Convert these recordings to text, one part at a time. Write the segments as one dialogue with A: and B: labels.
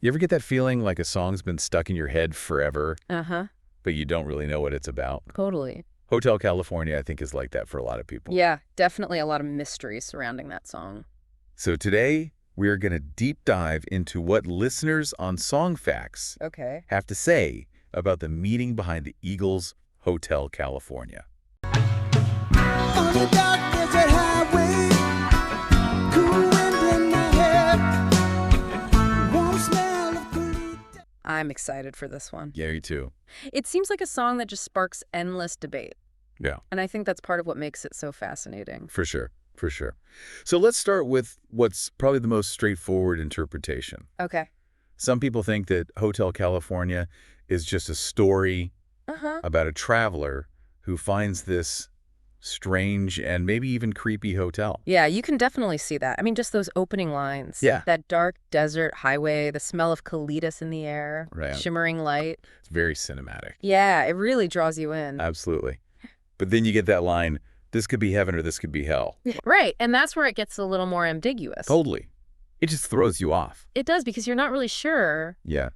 A: You ever get that feeling like a song's been stuck in your head forever,
B: Uh-huh.
A: but you don't really know what it's about?
B: Totally.
A: Hotel California, I think, is like that for a lot of people.
B: Yeah, definitely a lot of mystery surrounding that song.
A: So today, we're going to deep dive into what listeners on Song Facts
B: Okay.
A: have to say about the meaning behind the Eagles' Hotel California.
C: On a dark desert highway, cool wind in my hair, warm smell of coolie.
B: I'm excited for this one.
A: Yeah, you too.
B: It seems like a song that just sparks endless debate.
A: Yeah,
B: And I think that's part of what makes it so fascinating.
A: for sure. For sure. So let's start with what's probably the most straightforward interpretation.
B: Okay.
A: Some people think that Hotel California is just a story
B: Uh-huh.
A: about a traveler who finds this strange and maybe even creepy hotel.
B: Yeah, you can definitely see that. I mean, just those opening lines.
A: Yeah.
B: That dark desert highway, the smell of colitas in the air,
A: Right.
B: shimmering light.
A: It's very cinematic.
B: Yeah, it really draws you in.
A: Absolutely. But then you get that line, this could be heaven or this could be hell.
B: Right, and that's where it gets a little more ambiguous.
A: Totally. It just throws you off.
B: It does, because you're not really sure
A: Yeah.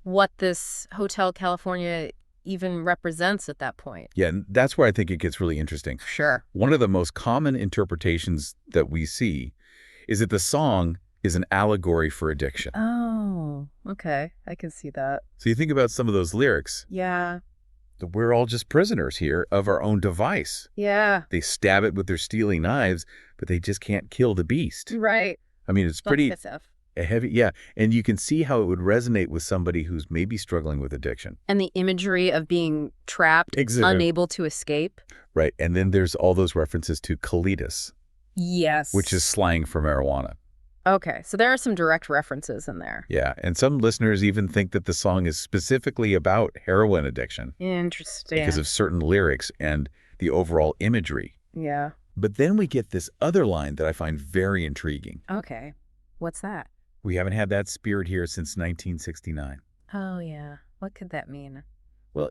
B: what this Hotel California even represents at that point.
A: Yeah, and that's where I think it gets really interesting.
B: Sure.
A: One of the most common interpretations that we see is that the song is an allegory for addiction.
B: Oh, okay. I can see that.
A: So you think about some of those lyrics,
B: Yeah.
A: that we're all just prisoners here of our own device.
B: Yeah.
A: They stab it with their steely knives, but they just can't kill the beast.
B: Right.
A: I mean, it's pretty
B: Offensive.
A: heavy. Yeah, and you can see how it would resonate with somebody who's maybe struggling with addiction.
B: And the imagery of being trapped,
A: Exactly.
B: unable to escape.
A: Right, and then there's all those references to colitas,
B: Yes.
A: which is slang for marijuana.
B: Okay, so there are some direct references in there.
A: Yeah, and some listeners even think that the song is specifically about heroin addiction
B: Interesting.
A: because of certain lyrics and the overall imagery.
B: Yeah.
A: But then we get this other line that I find very intriguing.
B: Okay. What's that?
A: We haven't had that spirit here since 1969.
B: Oh, yeah. What could that mean?
A: Well,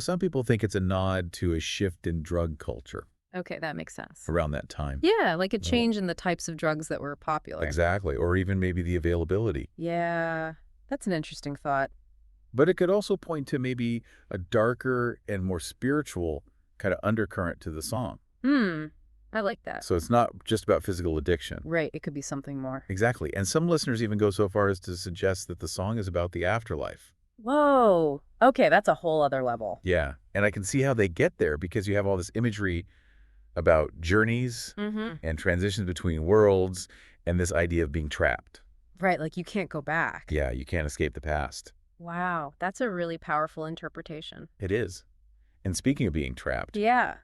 A: some people think it's a nod to a shift in drug culture
B: Okay, that makes sense.
A: around that time.
B: Yeah, like a change in the types of drugs that were popular.
A: Exactly, or even maybe the availability.
B: Yeah, that's an interesting thought.
A: But it could also point to maybe a darker and more spiritual kind of undercurrent to the song.
B: I like that.
A: So it's not just about physical addiction.
B: Right, it could be something more.
A: Exactly. And some listeners even go so far as to suggest that the song is about the afterlife.
B: Whoa. Okay, that's a whole other level.
A: Yeah. And I can see how they get there because you have all this imagery about journeys
B: Mm-hmm.
A: and transitions between worlds and this idea of being trapped.
B: Right, like you can't go back.
A: Yeah, you can't escape the past.
B: Wow, that's a really powerful interpretation.
A: It is. And speaking of being trapped,
B: Yeah.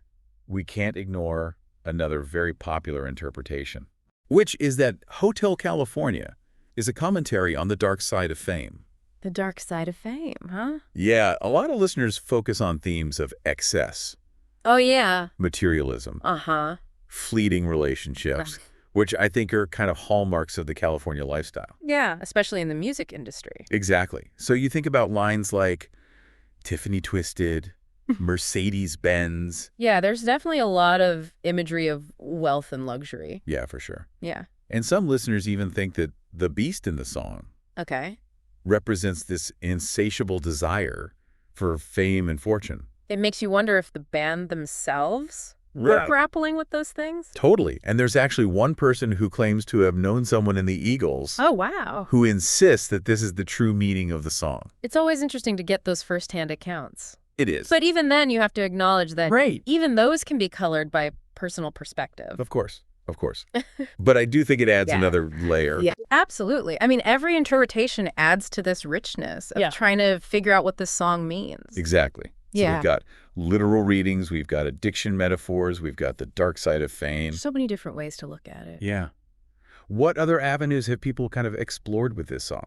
A: we can't ignore another very popular interpretation, which is that Hotel California is a commentary on the dark side of fame.
B: The dark side of fame, huh?
A: Yeah, a lot of listeners focus on themes of excess,
B: Oh, yeah.
A: materialism,
B: Uh-huh.
A: fleeting relationships, which I think are kind of hallmarks of the California lifestyle.
B: Yeah, especially in the music industry.
A: Exactly. So you think about lines like Tiffany Twisted, Mercedes-Benz.
B: Yeah, there's definitely a lot of imagery of wealth and luxury.
A: Yeah, for sure.
B: Yeah.
A: And some listeners even think that the beast in the song
B: Okay.
A: represents this insatiable desire for fame and fortune.
B: It makes you wonder if the band themselves were
A: Right.
B: grappling with those things.
A: Totally. And there's actually one person who claims to have known someone in the Eagles
B: Oh, wow.
A: who insists that this is the true meaning of the song.
B: It's always interesting to get those firsthand accounts.
A: It is.
B: But even then, you have to acknowledge that
A: Right.
B: even those can be colored by personal perspective.
A: Of course. Of course. But I do think it adds
B: Yeah.
A: another layer.
B: Yeah, absolutely. I mean, every interpretation adds to this richness of trying to figure out what this song means.
A: Exactly. So
B: Yeah.
A: we've got literal readings, we've got addiction metaphors, we've got the dark side of fame.
B: So many different ways to look at it.
A: Yeah. What other avenues have people kind of explored with this song?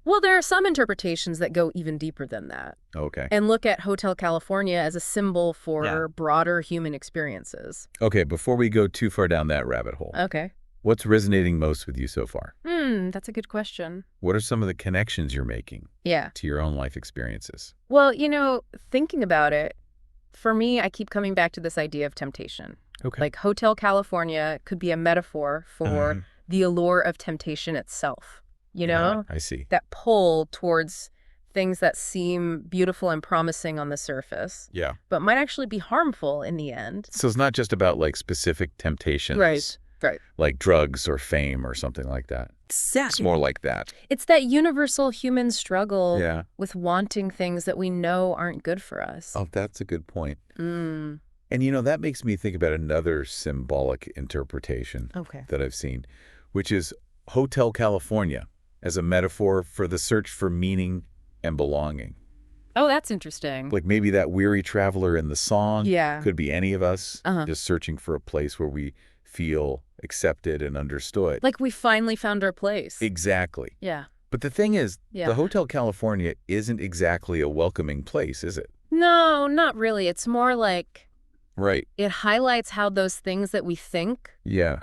B: Well, there are some interpretations that go even deeper than that
A: Okay.
B: and look at Hotel California as a symbol for
A: Yeah.
B: broader human experiences.
A: Okay, before we go too far down that rabbit hole,
B: Okay.
A: what's resonating most with you so far?
B: That's a good question.
A: What are some of the connections you're making
B: Yeah.
A: to your own life experiences?
B: Well, thinking about it, for me, I keep coming back to this idea of temptation.
A: Okay.
B: Like Hotel California could be a metaphor for the allure of temptation itself. you know?
A: I see.
B: That pull towards things that seem beautiful and promising on the surface,
A: Yeah.
B: but might actually be harmful in the end.
A: So it's not just about like specific temptations.
B: Right.
A: Like drugs or fame or something like that. It's more like that.
B: It's that universal human struggle
A: Yeah.
B: with wanting things that we know aren't good for us.
A: Oh, that's a good point.
B: Mm.
A: And, that makes me think about another symbolic interpretation that I've seen, which is Hotel California as a metaphor for the search for meaning and belonging.
B: Oh, that's interesting.
A: Like maybe that weary traveler in the song could be any of us just searching for a place where we feel accepted and understood.
B: Like we finally found our place.
A: Exactly.
B: Yeah.
A: But the thing is, the Hotel California isn't exactly a welcoming place, is it?
B: No, not really. It's more like
A: Right.
B: it highlights how those things that we think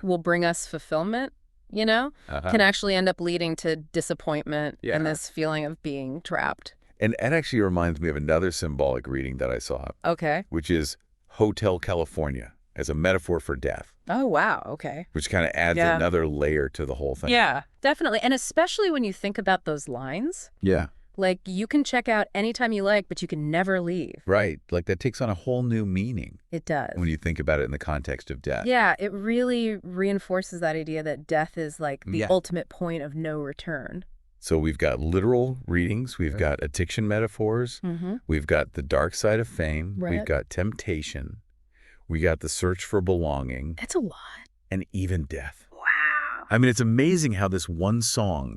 B: will bring us fulfillment, can actually end up leading to disappointment and this feeling of being trapped.
A: And that actually reminds me of another symbolic reading that I saw.
B: Okay.
A: Which is Hotel California as a metaphor for death.
B: Oh, wow. Okay.
A: Which kind of adds another layer to the whole thing.
B: Yeah, definitely. And especially when you think about those lines.
A: Yeah.
B: Like, you can check out anytime you like, but you can never leave.
A: Right. Like, that takes on a whole new meaning.
B: It does.
A: When you think about it in the context of death.
B: Yeah, it really reinforces that idea that death is like the ultimate point of no return.
A: So we've got literal readings. We've got addiction metaphors. We've got the dark side of fame. We've got temptation. We got the search for belonging.
B: That's a lot.
A: And even death.
B: Wow.
A: I mean, it's amazing how this one song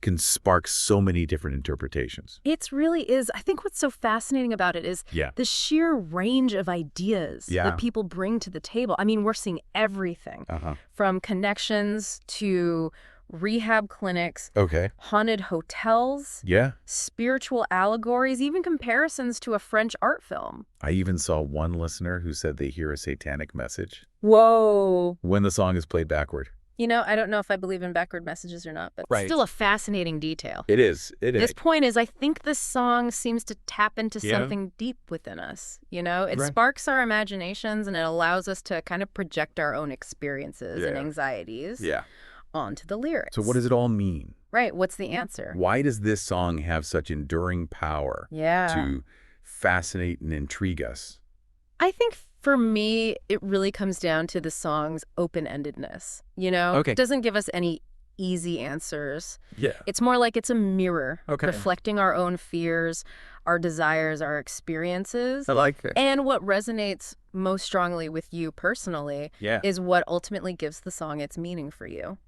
A: can spark so many different interpretations.
B: It really is. I think what's so fascinating about it is the sheer range of ideas that people bring to the table. I mean, we're seeing everything from connections to rehab clinics, haunted hotels, spiritual allegories, even comparisons to a French art film.
A: I even saw one listener who said they hear a satanic message.
B: Whoa.
A: When the song is played backward.
B: I don't know if I believe in backward messages or not, but it's still a fascinating detail.
A: It is.
B: This point is, I think this song seems to tap into something deep within us. It sparks our imaginations and it allows us to kind of project our own experiences and anxieties onto the lyrics.
A: So what does it all mean?
B: Right. What's the answer?
A: Why does this song have such enduring power to fascinate and intrigue us?
B: I think for me, it really comes down to the song's open-endedness. It doesn't give us any easy answers. Yeah. It's more like it's a mirror reflecting our own fears, our desires, our experiences.
A: I like it.
B: And what resonates most strongly with you personally is what ultimately gives the song its meaning for you.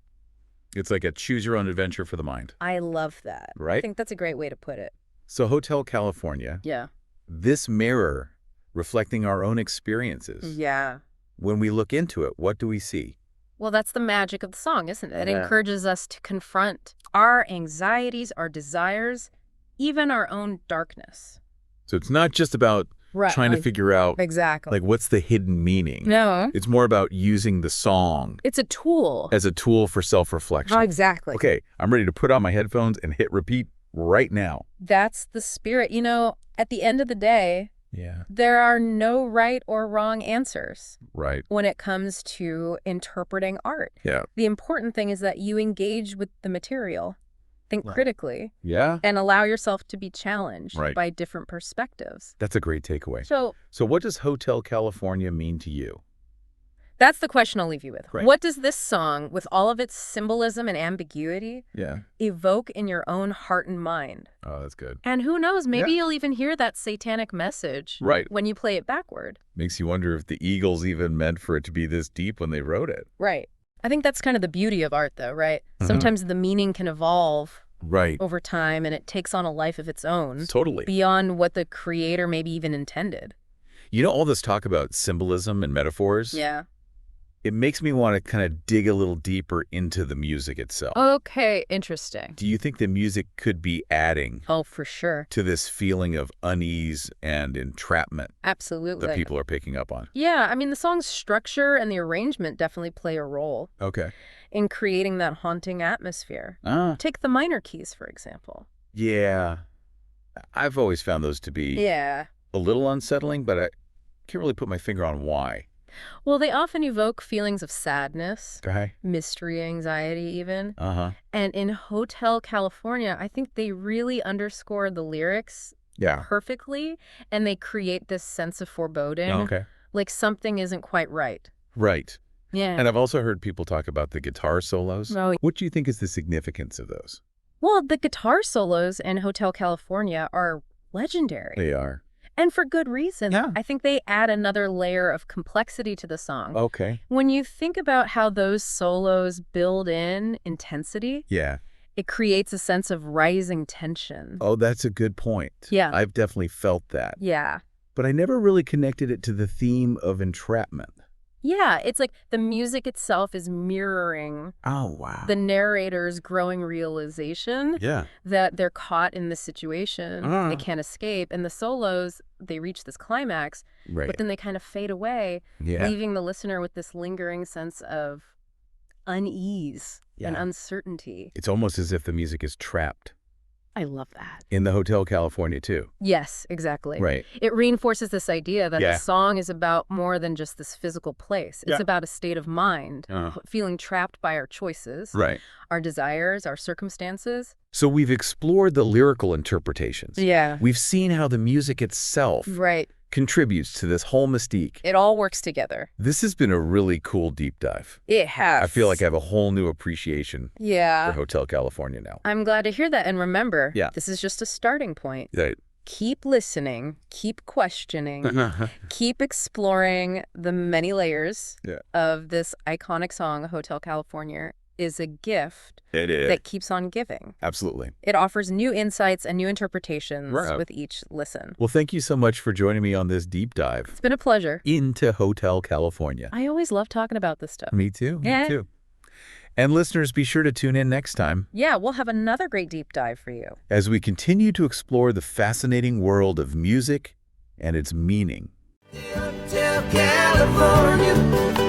A: It's like a choose-your-own-adventure for the mind.
B: I love that.
A: Right?
B: I think that's a great way to put it.
A: So Hotel California.
B: Yeah.
A: This mirror reflecting our own experiences.
B: Yeah.
A: When we look into it, what do we see?
B: Well, that's the magic of the song, isn't it? It encourages us to confront our anxieties, our desires, even our own darkness.
A: So it's not just about trying to figure out like what's the hidden meaning.
B: No.
A: It's more about using the song.
B: It's a tool.
A: As a tool for self-reflection.
B: Oh, exactly.
A: Okay, I'm ready to put on my headphones and hit repeat right now.
B: That's the spirit. At the end of the day, there are no right or wrong answers.
A: Right.
B: When it comes to interpreting art.
A: Yeah.
B: The important thing is that you engage with the material. Think critically.
A: Yeah.
B: And allow yourself to be challenged by different perspectives.
A: That's a great takeaway.
B: So
A: what does Hotel California mean to you?
B: That's the question I'll leave you with.
A: Right.
B: What does this song, with all of its symbolism and ambiguity, evoke in your own heart and mind?
A: Oh, that's good.
B: And who knows, maybe you'll even hear that satanic message when you play it backward.
A: Makes you wonder if the Eagles even meant for it to be this deep when they wrote it.
B: Right. I think that's kind of the beauty of art, though, right? Sometimes the meaning can evolve over time, and it takes on a life of its own.
A: Totally.
B: Beyond what the creator maybe even intended.
A: All this talk about symbolism and metaphors?
B: Yeah.
A: It makes me want to kind of dig a little deeper into the music itself.
B: Okay, interesting.
A: Do you think the music could be adding
B: for sure
A: to this feeling of unease and entrapment
B: absolutely
A: that people are picking up on?
B: Yeah, I mean, the song's structure and the arrangement definitely play a role in creating that haunting atmosphere. Take the minor keys, for example.
A: Yeah. I've always found those to be a little unsettling, but I can't really put my finger on why.
B: Well, they often evoke feelings of sadness,
A: Okay.
B: mystery, anxiety even.
A: Uh-huh.
B: And in Hotel California, I think they really underscore the lyrics perfectly, and they create this sense of foreboding.
A: Oh, okay.
B: Like something isn't quite right.
A: Right.
B: Yeah.
A: And I've also heard people talk about the guitar solos.
B: Oh,
A: What do you think is the significance of those?
B: well, the guitar solos in Hotel California are legendary.
A: They are.
B: And for good reason.
A: Yeah.
B: I think they add another layer of complexity to the song.
A: Okay.
B: When you think about how those solos build in intensity,
A: Yeah.
B: it creates a sense of rising tension.
A: Oh, that's a good point.
B: Yeah.
A: I've definitely felt that.
B: Yeah.
A: But I never really connected it to the theme of entrapment.
B: Yeah, it's like the music itself is mirroring the narrator's growing realization that they're caught in this situation, they can't escape, and the solos, they reach this climax, but then they kind of fade away, leaving the listener with this lingering sense of unease and uncertainty.
A: It's almost as if the music is trapped.
B: I love that.
A: In the Hotel California, too.
B: Yes, exactly.
A: Right.
B: It reinforces this idea that the song is about more than just this physical place. It's about a state of mind, feeling trapped by our choices, our desires, our circumstances.
A: So we've explored the lyrical interpretations.
B: Yeah.
A: We've seen how the music itself contributes to this whole mystique.
B: It all works together.
A: This has been a really cool deep dive.
B: It has.
A: I feel like I have a whole new appreciation for Hotel California now.
B: I'm glad to hear that. And remember, this is just a starting point.
A: Right.
B: Keep listening, keep questioning, keep exploring the many layers of this iconic song, Hotel California is a gift that keeps on giving.
A: Absolutely.
B: It offers new insights and new interpretations with each listen.
A: Well, thank you so much for joining me on this deep dive.
B: It's been a pleasure.
A: Into Hotel California.
B: I always love talking about this stuff.
A: Me too. Me too. And listeners, be sure to tune in next time.
B: Yeah, we'll have another great deep dive for you.
A: As we continue to explore the fascinating world of music and its meaning.
C: Hotel California.